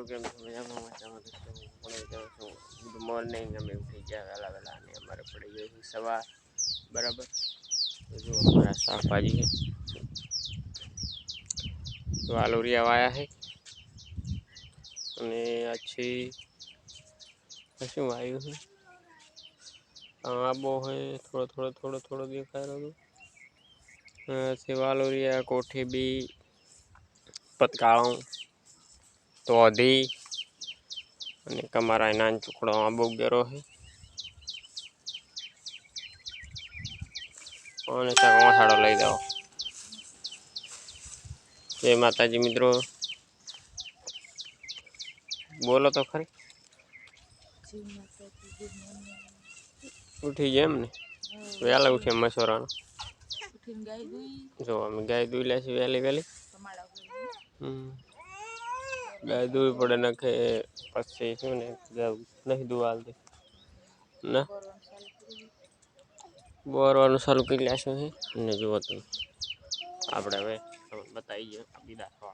મિત્રો કેમ છો? મજામાં મજામાં ગુડ મોર્નિંગ. અમે ઉઠી ગયા વહેલા વહેલા અને અમારે પડી ગઈ છે સવાર. બરાબર. તો જો અમારા શાકભાજી છે તો આલુરિયા વાયા છે અને આછી શું વાયું છે આંબો હોય થોડો દેખાય રહ્યો છે. વાલોરિયા કોઠી બી પતકાળો તોધી અને કમારા નાન ટુકડો આંબો ગેરો છે અને સાડો લઈ જાઓ. જય માતાજી મિત્રો, બોલો તો ખરી. ઉઠી ગયા એમ ને? વહેલા ઉઠ્યા મસોરાનો. જો અમે ગાય દૂઈ લે છે વહેલી ગાય દૂવી પડે નાખે પછી શું ને નહીં દુવાલતી ના બોરવાનું ચાલુ કરી લેશું અને જુઓ તમે આપણે હવે બતાવી ગયા દીધા